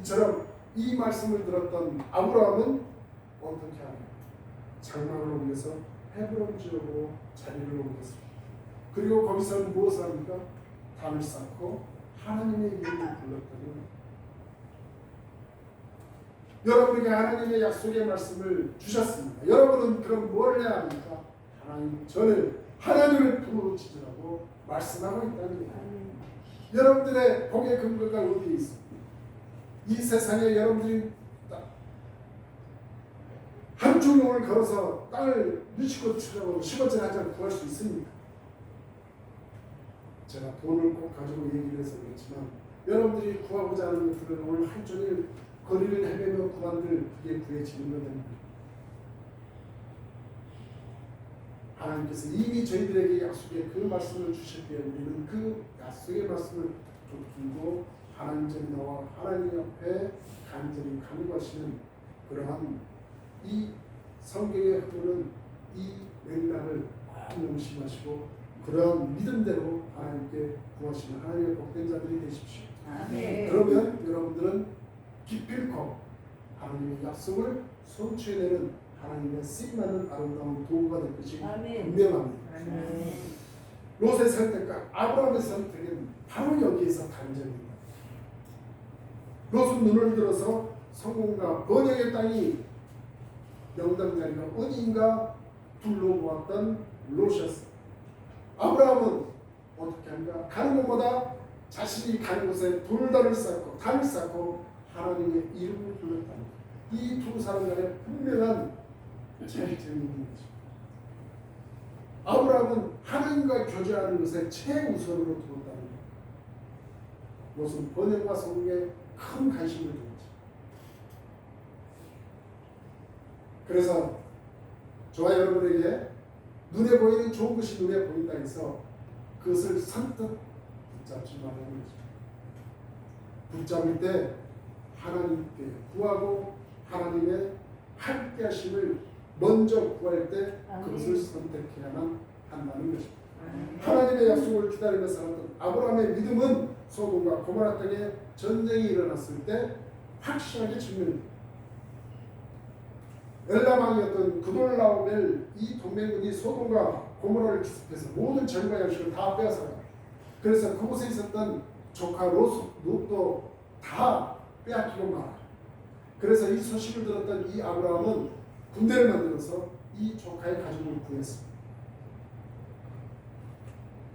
이처럼 이 말씀을 들었던 아브라함은 어떻게 하냐? 장막을 옮겨서 헤브론 지역으로 자리를 옮겼습니다. 그리고 거기서 무엇을 합니까? 단을 쌓고 하나님의 이름을 불렀더니 여러분에게 하나님의 약속의 말씀을 주셨습니다. 여러분은 그럼 뭘 해야 합니까? 하나님, 저는 하나님을 부르짖으라고 말씀하고 있다는 거예요. 여러분들의 복의 근거가 어디에 있습니까? 이 세상에 여러분들이 한 주먹을 걸어서 땅을 미치고 치려고 10원짜리 한 장 구할 수 있습니까? 제가 돈을 꼭 가지고 얘기를 해서 그렇지만 여러분들이 구하고자 하는 것들은 오늘 한 종일 거리를 헤매며 구한들 그게 구해지는 것입니다. 하나님께서 이미 저희들에게 약속의 그 말씀을 주셨기에 우리는 그 약속의 말씀을 붙들고 하나님 전에 나와 하나님 앞에 간절히 간구하시는 그러한 이 성경에 흐르는 이 맥락을 명심하시고 그런 믿음대로 하나님께 구하시는 하나님의 복된 자들이 되십시오. 아멘. 그러면 여러분들은 기필코 하나님의 약속을 성취해내는 하나님의 쓰임받는 아름다운 도구가 될 것이 분명합니다. 롯의 선택과 아브라함의 선택은 바로 여기에서 간절입니다. 롯은 눈을 들어서 성공과 번영의 땅이 명당자리가 어디인가 둘러보았던 롯이었습니다. 아브라함은 어떻게 합니까? 가는 곳마다 자신이 가는 곳에 돌단을 쌓고 단을 쌓고 하나님의 이름을 불렀다는 이 두 사람 간의 분명한 차이점이 있는 것입니다. 아브라함은 하나님과 교제하는 것에 최우선으로 두었다는 것. 롯은 번영과 성공에 큰 관심을 두었죠. 그래서 저와 여러분에게 눈에 보이는 좋은 것이 눈에 보인다 해서 그것을 선뜻 붙잡지 말라는 것입니다. 붙잡을 때 하나님께 구하고 하나님의 함께 하심을 먼저 구할 때 그것을 선택해야만 한다는 것입니다. 하나님의 약속을 기다리며 살았던 아브라함의 믿음은 소돔과 고모라 땅에 전쟁이 일어났을 때 확실하게 증명됩니다. 엘라망이었던 그돌라오멜 이 동맹군이 소돔과 고모라를 기습해서 모든 전과 양식을 다 빼앗아가. 그래서 그곳에 있었던 조카 롯도 다 빼앗기고 말아. 그래서 이 소식을 들었던 이 아브라함은 군대를 만들어서 이 조카의 가족을 구했습니다.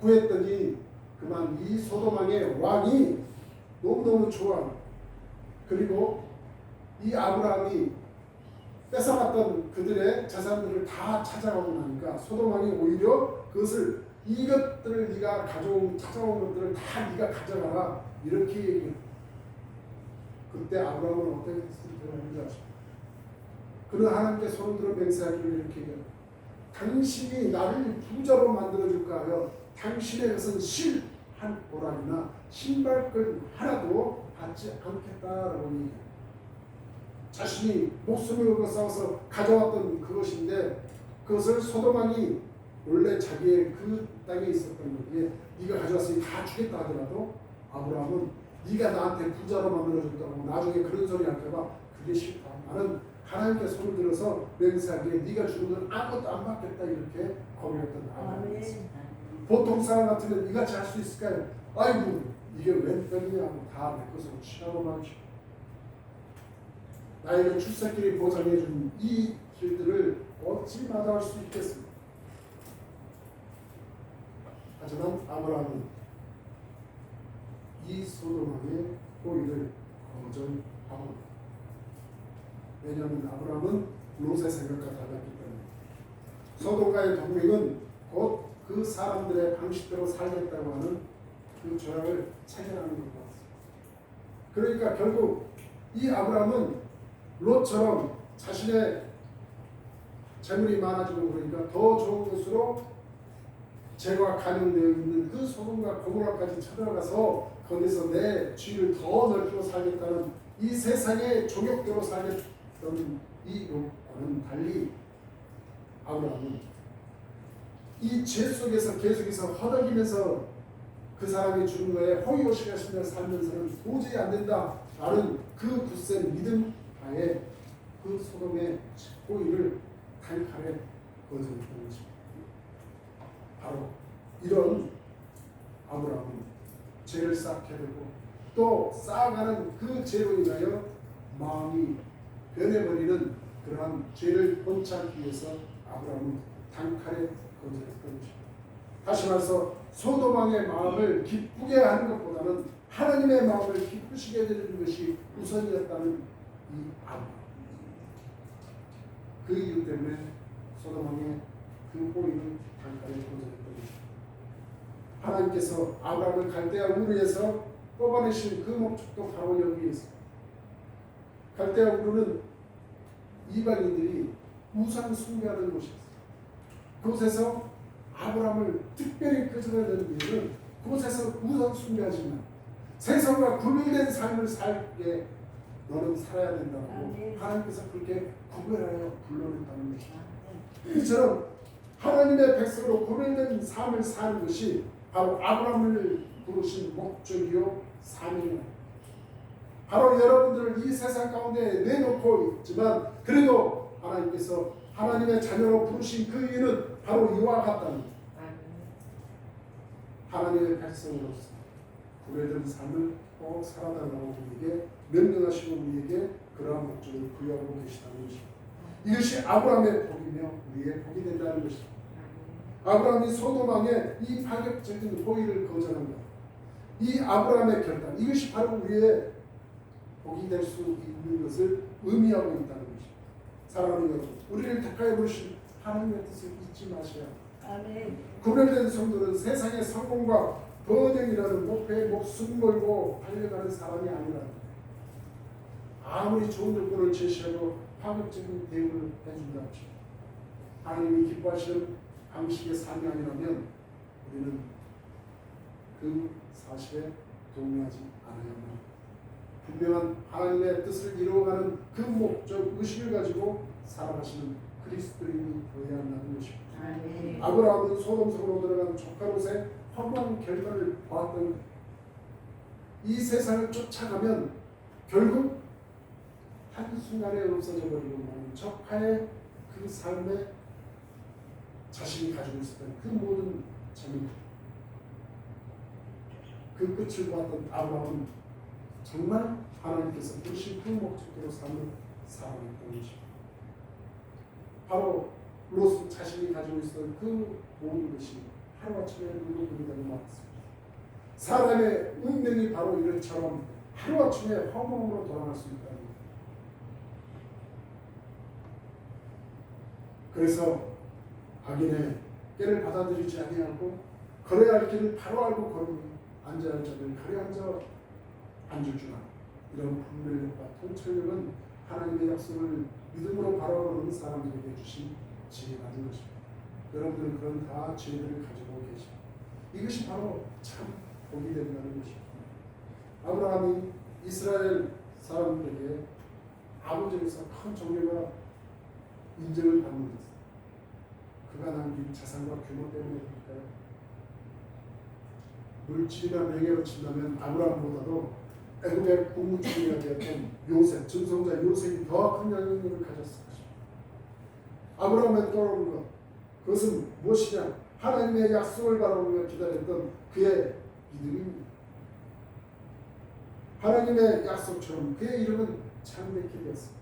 구했더니 그만 이 소돔왕의 왕이 너무너무 좋아. 그리고 이 아브라함이 뺏어갔던 그들의 재산들을 다 찾아가고 나니까 소돔왕이 오히려 그것을 이것들을 네가 찾아온 것들을 다 네가 가져가라 이렇게 얘기해요. 그때 아브라함은 어떻게 했는지 아십니까? 그는 하나님께 손을 들어 맹세하기를 이렇게 얘기해요. 당신이 나를 부자로 만들어줄까 하여 당신의 것은 실 한 오락이나 신발끈 하나도 받지 않겠다라고 얘기해요. 자신이 목숨을 걸고 싸워서 가져왔던 그것인데 그것을 소돔왕이 원래 자기의 그 땅에 있었던 거기에 네가 가져왔으니 다 주겠다 하더라도 아브라함은 네가 나한테 부자로 만들어줬다고 나중에 그런 소리 할까봐 그게 싫다. 나는 하나님께 손을 들어서 맹세하기에 네가 주는 건 아무것도 안 받겠다 이렇게 거부했던 아브라함이었습니다. 보통 사람 같으면 이같이 할 수 있을까요? 아이고 이게 웬 뻔이냐고 다 내 것으로 취하고 말이죠. 나에게 출세길이 보장해준 이 길들을 어찌 마다할 수 있겠습니까? 하지만 아브라함은 이 소돔왕의 호의를 거절하고 왜냐하면 아브라함은 롯의 생각과 달랐기 때문에 소돔과의 동맹은 곧 그 사람들의 방식대로 살겠다고 하는 그 조약을 체결하는 것 같습니다. 그러니까 결국 이 아브라함은 롯처럼 자신의 재물이 많아지고 그러니까 더 좋은 곳으로 재가 감염되어 있는 그 소돔과 고모라까지 쳐들어가서 거기서 내 쥐를 더 넓히고 살겠다는 이 세상의 종욕대로 살겠던 이 롯과는 달리 아브라함은 이 죄 속에서 계속해서 허덕이면서 그 사람이 주는 거에 호의호식하시며 살면서는 도저히 안 된다. 나는 그 굳센 믿음 하에 그 소돔의 호의를 단칼에 거절했던 것입니다. 바로 이런 아브라함은 죄를 쌓게 되고 또 쌓아가는 그 죄로 인하여 마음이 변해버리는 그러한 죄를 본치 않기 위해서 아브라함은 단칼에 거절했던 것입니다. 다시 말해서 소돔왕의 마음을 기쁘게 하는 것보다는 하나님의 마음을 기쁘시게 해드리는 것이 우선이었다는 이 아브라함. 그 이유 때문에 소돔왕의 그 호의를 단칼에 거절했던 것입니다. 하나님께서 아브라함을 갈대아 우르에서 뽑아내신 그 목적도 바로 여기에 있습니다. 갈대아 우르는 이방인들이 우상 숭배하는 곳이었어요. 그곳에서 아브라함을 특별히 끄집어낸 이유는 그곳에서 우상 숭배하지만 세상과 구별된 삶을 살게 너는 살아야 된다고 하나님께서 그렇게 구별하여 불러냈다는 것입니다. 이처럼 하나님의 백성으로 구별된 삶을 사는 것이 바로 아브라함을 부르신 목적이요 사명입니다. 바로 여러분들을 이 세상 가운데 내놓고 있지만 그래도 하나님께서 하나님의 자녀로 부르신 그 이유는 바로 이와 같다는 것입니다. 하나님의 백성으로서 구별된 삶을 꼭 살아달라고 우리에게 명령하시고 우리에게 그러한 목적을 부여하고 계시다는 것입니다. 이것이 아브라함의 복이며 우리의 복이 된다는 것입니다. 아브라함이 소돔왕의 이 파격적인 호의를 거절한 것, 이 아브라함의 결단, 이것이 바로 우리의 복이 될 수 있는 것을 의미하고 있다는 것입니다. 사랑하는 여러분, 우리를 택하여 부르신 하나님의 뜻을 잊지 마셔야 합니다. 구별된 성도는 세상의 성공과 번영이라는 목표에 목숨 걸고 달려가는 사람이 아니라 아무리 좋은 조건을 제시해도 파격적인 대우를 해준다 하죠. 하나님이 기뻐하시는 방식의 삶이 아니라면 우리는 그 사실에 동의하지 않아야 합니다. 분명한 하나님의 뜻을 이루어가는 그 목적, 의식을 가지고 살아가시는 그리스도인이 되어야 한다는 것입니다. 아브라함은 소돔성으로 들어간 조카 롯의 허무한 결과를 보았던 이 세상을 쫓아가면 결국 한순간에 없어져 버리고 마는 조카의 그 삶에 자신이 가지고 있었던 그 모든 재미, 그 끝을 보았던 아브라함은 정말 하나님께서 부르신 그 목적대로 삶을 살아냈던 것입니다. 바로 롯은 자신이 가지고 있었던 그 모든 것이 하루아침에 누구분이 되고 말았습니다. 사람의 운명이 바로 이런처럼 하루아침에 허무함으로 돌아갈 수 있다는 것. 그래서 악인의 깨를 받아들이지 아니하고 걸어야 할 길을 바로 알고 걸으니 앉아야 할 자를 가려 앉아 앉을 줄 아는 이런 분별력과 통찰력은 하나님의 약속을 믿음으로 바라보는 사람들에게 주신 지혜가 아닌 것입니다. 여러분들은 그런 다 지혜들을 가지고 계십니다. 이것이 바로 참 복이 된다는 것입니다. 아브라함이 이스라엘 사람들에게 아버지로서 큰 존경과 인정을 받는 것, 그가 남긴 재산과 규모 때문일까요? 물질이나 명예로 친다면 아브라함보다도 애굽의 국무총리가 되었던 요셉, 증손자 요셉이 더 큰 영향력을 가졌을 것입니다. 아브라함의 떠오르는 것, 그것은 무엇이냐? 하나님의 약속을 바라보며 기다렸던 그의 믿음입니다. 하나님의 약속처럼 그의 이름은 창백히 되었습니다.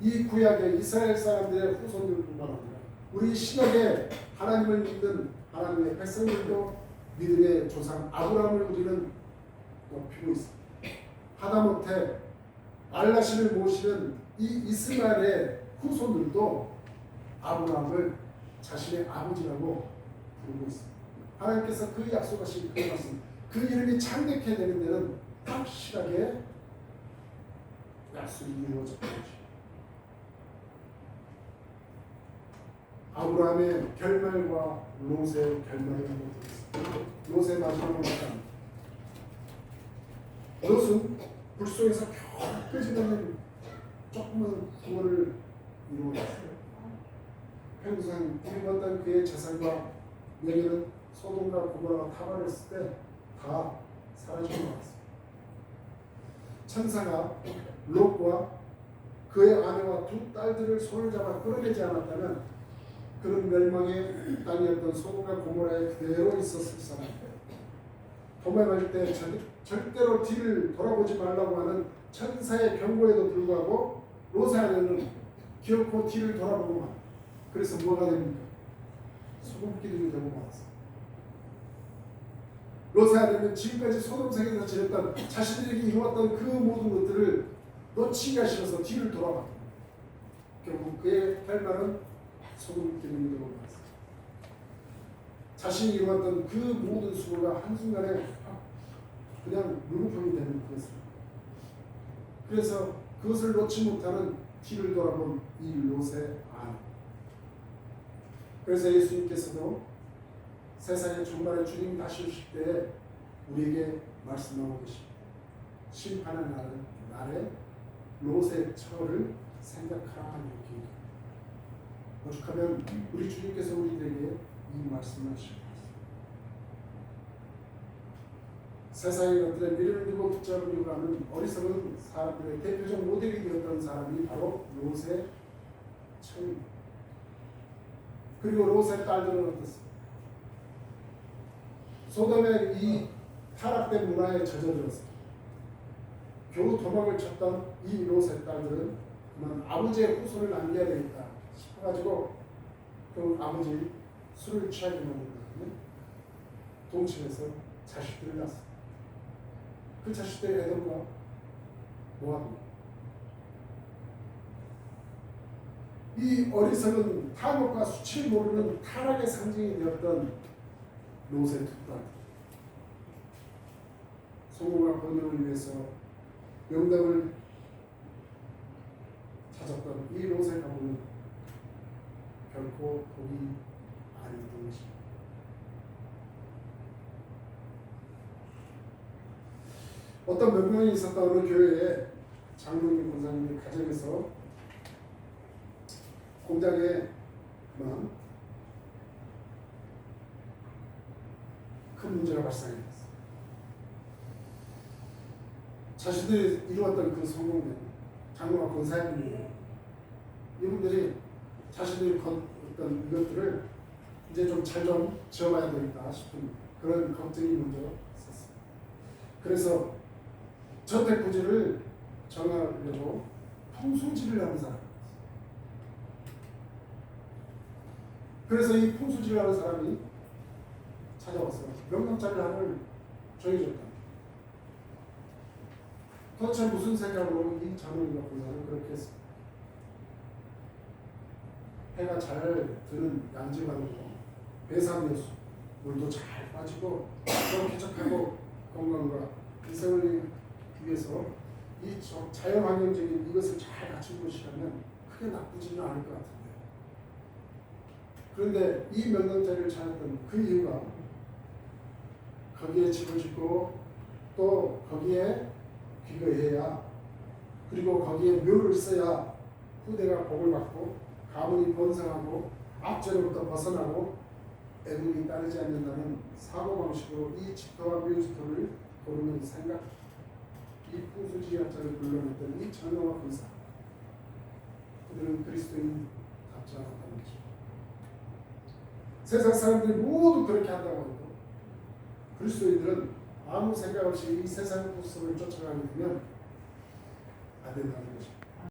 이 구약의 이스라엘 사람들의 후손들뿐만 아니라 우리 신약의 하나님을 믿는 하나님의 백성들도 믿음의 조상 아브라함을 우리는 높이고 있습니다. 하다못해 알라신을 모시는 이 이스마엘의 후손들도 아브라함을 자신의 아버지라고 부르고 있습니다. 하나님께서 그 약속하신 그 말씀, 그 이름이 창백해 되는 데는 확실하게 약속이 이루어졌던 것입니다. 아브라함의 결말과 롯의 결말을 한번 보겠습니다. 롯의 마지막을 말합니다. 롯은 불 속에서 겨우 끄집어낸 조그만 구원을 이루어냈어요. 평생 부리웠던 그의 재산과 명예는 소돔과 고모라가 타버렸을 때 다 사라지고 말았습니다. 천사가 롯과 그의 아내와 두 딸들을 손을 잡아 끌어내지 않았다면 그런 멸망의 땅이었던 소돔과 고모라에 그대로 있었을 사람. 도망할 때 절대로 뒤를 돌아보지 말라고 하는 천사의 경고에도 불구하고 롯의 아내는 기어코 뒤를 돌아보고만, 그래서 뭐가 됩니까? 소금기둥이 되고 말았어요. 롯의 아내는 지금까지 소돔성에서 지냈던 자신들에게 이루었던 그 모든 것들을 놓치기가 싫어서 뒤를 돌아봤다. 결국 그의 결말은 소금기둥이 되고 말았어요. 자신이 이루었던 그 모든 수고가 한순간에 그냥 물거품이 되는 거였습니다. 그래서 그것을 놓지 못하는 뒤를 돌아본 이 롯의 아내. 그래서 예수님께서도 세상의 종말에 주님 다시 오실 때 우리에게 말씀하고 계십니다. 심판의 날에 롯의 처를 생각하라 하는 얘기입니다. 오죽하면 우리 주님께서 우리들에게 이 말씀을 하십니다. 세상의 것들에 미래를 두고 붙잡으려고 하는 어리석은 사람들의 대표적 모델이 되었던 사람이 바로 롯의 처입니다. 그리고 롯의 딸들은 어떻습니까? 소돔의 이 타락된 문화에 젖어들었습니다. 겨우 도망을 쳤던 이 롯의 딸들은 그만 아버지의 후손을 남겨야 되겠다 싶어가지고 그 아버지 술을 취하게 만든다면 동침해서 자식들을 낳았습니다. 그 자식들의 에돔과 모압. 이 어리석은 탐욕과 수치를 모르는 타락의 상징이 되었던 롯의 두 딸. 소금과 번영을 위해서 명당을 찾았던 이 롯의 가문은 결코 복이 아니었던 것입니다. 어떤 몇 명이 있었던 어느 교회에 장로님 권사님이 가정에서 공장에 큰 문제가 발생했어요. 자신들이 이루었던 그 성공된 장로와 권사님이 이분들이 자신들이 어떤 이것들을 이제 좀 잘 좀 지어봐야 되겠다 싶은 그런 걱정이 먼저 있었어요. 그래서 저택 부지를 정하려고 풍수지를 하는 사람. 그래서 이 풍수지를 하는 사람이 찾아왔어요. 명당짜리 하나를 정해줬다. 도대체 무슨 생각으로 이 장로님과 권사는 그렇게 했습니다. 해가 잘 드는 양지바다고 배삼여수 물도 잘 빠지고 좀 쾌적하고 건강과 인생을 위해서 이 자연환경적인 이것을 잘 갖춘 곳이라면 크게 나쁘지는 않을 것 같은데, 그런데 이 명당자리를 찾았던 그 이유가 거기에 집을 짓고 또 거기에 귀거해야, 그리고 거기에 묘를 써야 후대가 복을 받고 가문이 번성하고 압제로부터 벗어나고 애국이 따르지 않는다는 사고방식으로 이 집터와 묘집터를 고르는 생각, 이 풍수지리학자를 불러냈던 이 장로와 권사, 그들은 그리스도인답지 않았다는 것이죠. 세상 사람들이 모두 그렇게 한다고 해도 그리스도인들은 아무 생각 없이 이 세상 풍습을 쫓아가게 되면 안 된다는 것입니다.